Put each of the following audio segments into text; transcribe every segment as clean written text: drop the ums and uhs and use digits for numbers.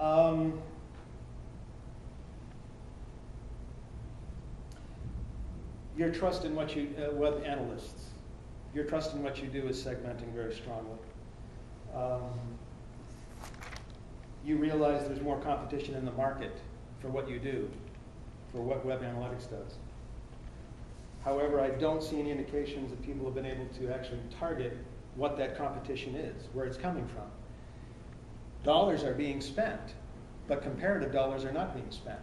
Your trust in what you, web analysts, your trust in what you do is segmenting very strongly. You realize there's more competition in the market for what you do, for what web analytics does. However, I don't see any indications that people have been able to actually target what that competition is, where it's coming from. Dollars are being spent, but comparative dollars are not being spent.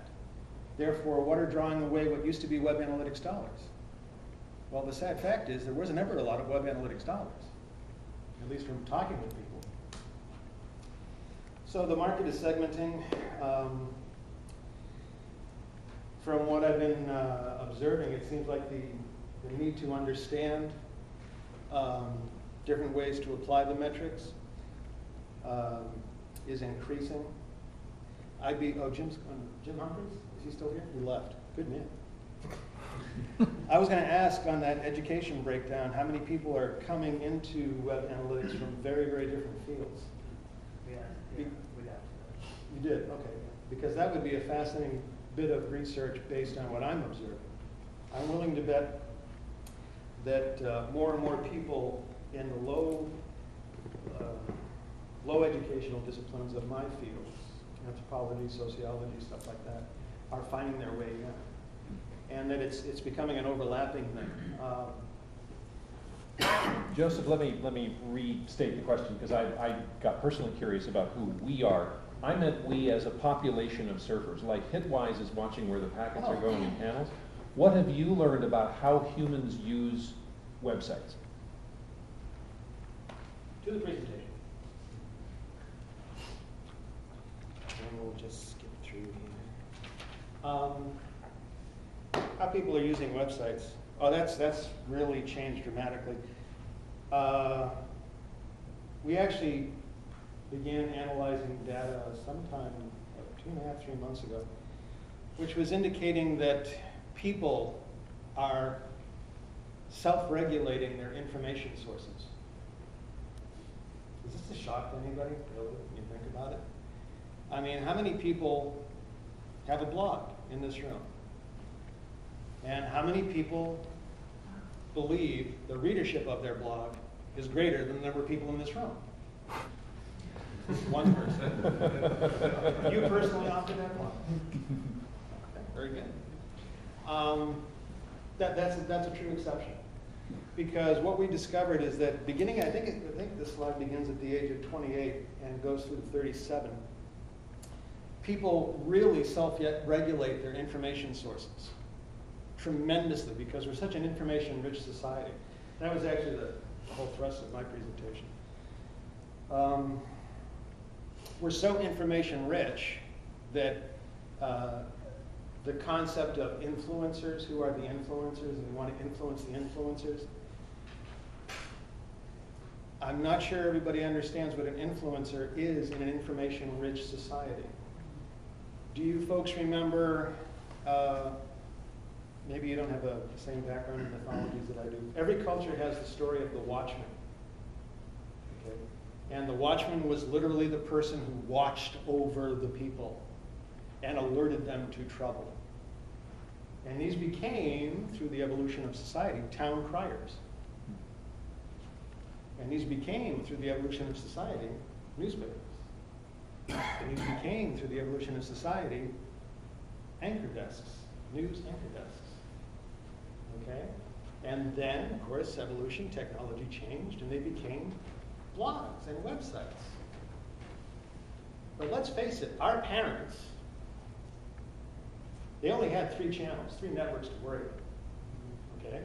Therefore, what are drawing away what used to be web analytics dollars? Well, the sad fact is there wasn't ever a lot of web analytics dollars, at least from talking with people. So the market is segmenting. From what I've been observing, it seems like the need to understand different ways to apply the metrics is increasing. Jim Humphreys? Is he still here? He left. Good man. I was going to ask on that education breakdown how many people are coming into web analytics from very, very different fields. You did? Okay. Because that would be a fascinating bit of research based on what I'm observing. I'm willing to bet that more and more people in the low educational disciplines of my fields, anthropology, sociology, stuff like that, are finding their way in. And that it's becoming an overlapping thing. Joseph, let me restate the question because I got personally curious about who we are. I meant we as a population of surfers, like Hitwise is watching where the packets are going in panels. What have you learned about how humans use websites? Do the presentation. And we'll just skip through here. How people are using websites. Oh, that's really changed dramatically. We actually began analyzing data sometime 2.5, 3 months ago, which was indicating that people are self-regulating their information sources. Is this a shock to anybody, really, when you think about it? I mean, how many people have a blog in this room? And how many people believe the readership of their blog is greater than the number of people in this room? One person. You personally opted that blog? Okay, very good. That's a true exception. Because what we discovered is that beginning, I think this slide begins at the age of 28 and goes through 37. People really self-regulate their information sources tremendously because we're such an information-rich society. That was actually the whole thrust of my presentation. We're so information-rich that the concept of influencers, who are the influencers, and we want to influence the influencers. I'm not sure everybody understands what an influencer is in an information-rich society. Do you folks remember, maybe you don't have the same background in mythologies that I do. Every culture has the story of the watchman. Okay? And the watchman was literally the person who watched over the people and alerted them to trouble. And these became, through the evolution of society, town criers. And these became, through the evolution of society, newspapers. And these became, through the evolution of society, anchor desks, news anchor desks. Okay? And then, of course, evolution, technology changed, and they became blogs and websites. But let's face it, our parents, they only had 3 channels, 3 networks to worry about. Okay?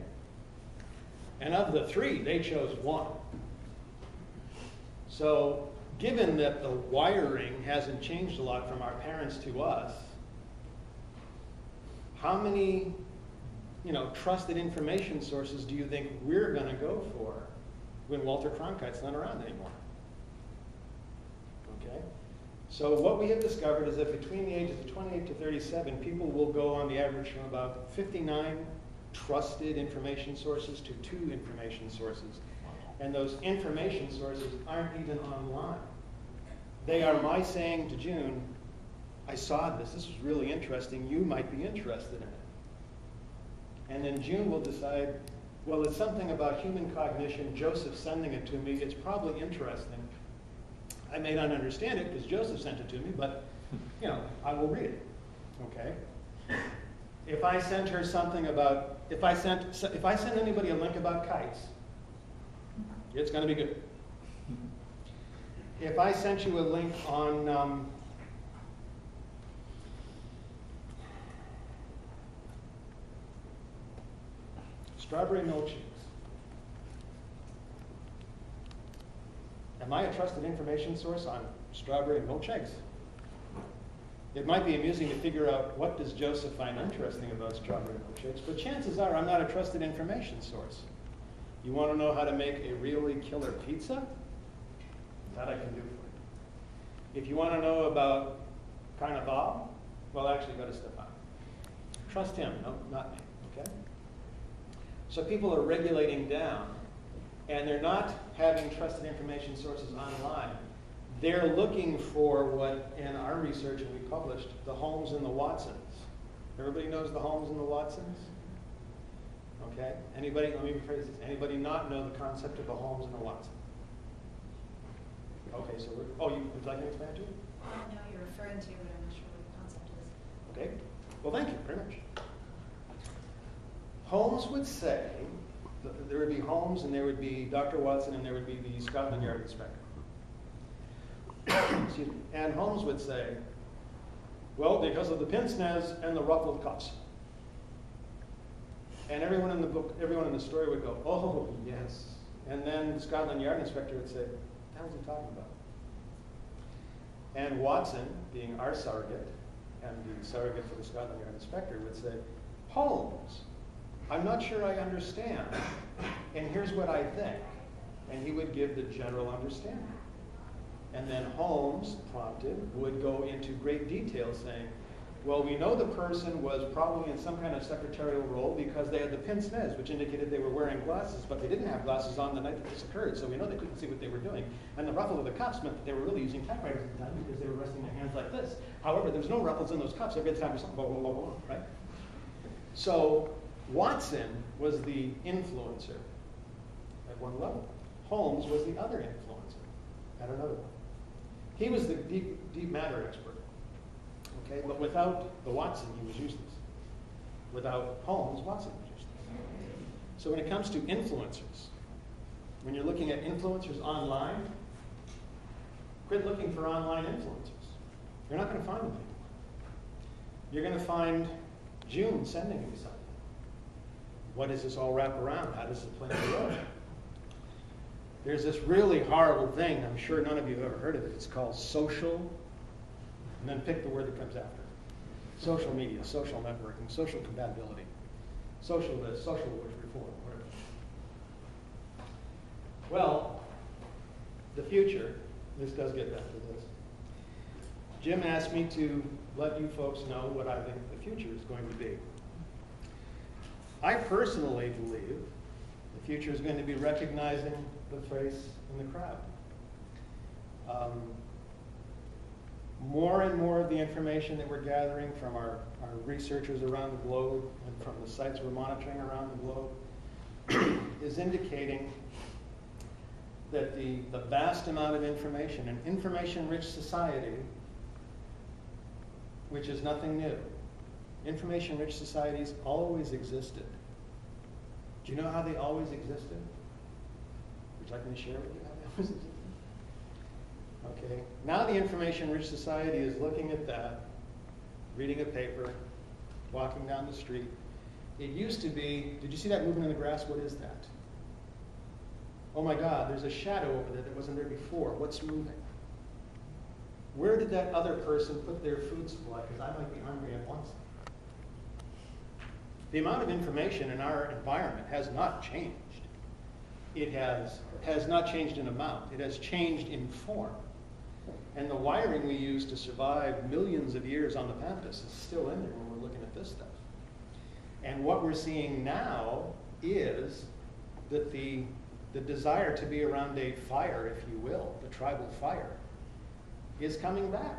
And of the 3, they chose 1. So, given that the wiring hasn't changed a lot from our parents to us, how many, trusted information sources do you think we're going to go for when Walter Cronkite's not around anymore? Okay? So what we have discovered is that between the ages of 28 to 37, people will go on the average from about 59 trusted information sources to 2 information sources. And those information sources aren't even online. They are my saying to June, I saw this was really interesting, you might be interested in it. And then June will decide, well, it's something about human cognition, Joseph's sending it to me, it's probably interesting. I may not understand it because Joseph sent it to me, but you know, I will read it, okay? If I sent her something about, if I send anybody a link about kites, it's going to be good. If I sent you a link on strawberry milkshakes, am I a trusted information source on strawberry milkshakes? It might be amusing to figure out what does Joseph find interesting about strawberry milkshakes, but chances are I'm not a trusted information source. You want to know how to make a really killer pizza? That I can do for you. If you want to know about Carrabis, well, actually go to Stefan. Trust him, no, not me, okay? So people are regulating down, and they're not having trusted information sources online. They're looking for what, in our research, and we published, the Holmes and the Watsons. Everybody knows the Holmes and the Watsons? Okay, anybody, let me rephrase this, anybody not know the concept of a Holmes and a Watson? Okay, so would you like to expand to it? No, you're referring to, but I'm not sure what the concept is. Okay, well thank you very much. Holmes would say, there would be Holmes and there would be Dr. Watson and there would be the Scotland Yard inspector. Excuse me. And Holmes would say, well, because of the pince nez and the ruffled cuffs. And everyone in the book, everyone in the story would go, oh, yes. And then the Scotland Yard inspector would say, what the hell is he talking about? And Watson, being our surrogate, and the surrogate for the Scotland Yard inspector, would say, Holmes, I'm not sure I understand, and here's what I think. And he would give the general understanding. And then Holmes, prompted, would go into great detail saying, well, we know the person was probably in some kind of secretarial role because they had the pince nez, which indicated they were wearing glasses, but they didn't have glasses on the night that this occurred, so we know they couldn't see what they were doing. And the ruffle of the cuffs meant that they were really using typewriters at the time because they were resting their hands like this. However, there's no ruffles in those cuffs every time there's something, blah, blah, blah, blah, right? So Watson was the influencer at one level. Holmes was the other influencer at another one. He was the deep matter expert. Okay, but without the Watson, he was useless. Without Holmes, Watson was useless. So when it comes to influencers, when you're looking at influencers online, quit looking for online influencers. You're not going to find them anymore. You're going to find June sending you something. What does this all wrap around? How does it play in the world? There's this really horrible thing, I'm sure none of you have ever heard of it. It's called social, and then pick the word that comes after. Social media, social networking, social compatibility, social this, social reform, whatever. Well, the future, this does get back to this. Jim asked me to let you folks know what I think the future is going to be. I personally believe the future is going to be recognizing the face in the crowd. More and more of the information that we're gathering from our researchers around the globe and from the sites we're monitoring around the globe is indicating that the vast amount of information, an information-rich society, which is nothing new. Information-rich societies always existed. Do you know how they always existed? Would you like me to share with you how they always existed? Okay. Now the information-rich society is looking at that, reading a paper, walking down the street. It used to be, did you see that movement in the grass? What is that? Oh my God, there's a shadow over there that wasn't there before. What's moving? Where did that other person put their food supply? Because I might be hungry at once. The amount of information in our environment has not changed. It has not changed in amount. It has changed in form. And the wiring we use to survive millions of years on the pampas is still in there when we're looking at this stuff. And what we're seeing now is that the desire to be around a fire, if you will, the tribal fire, is coming back.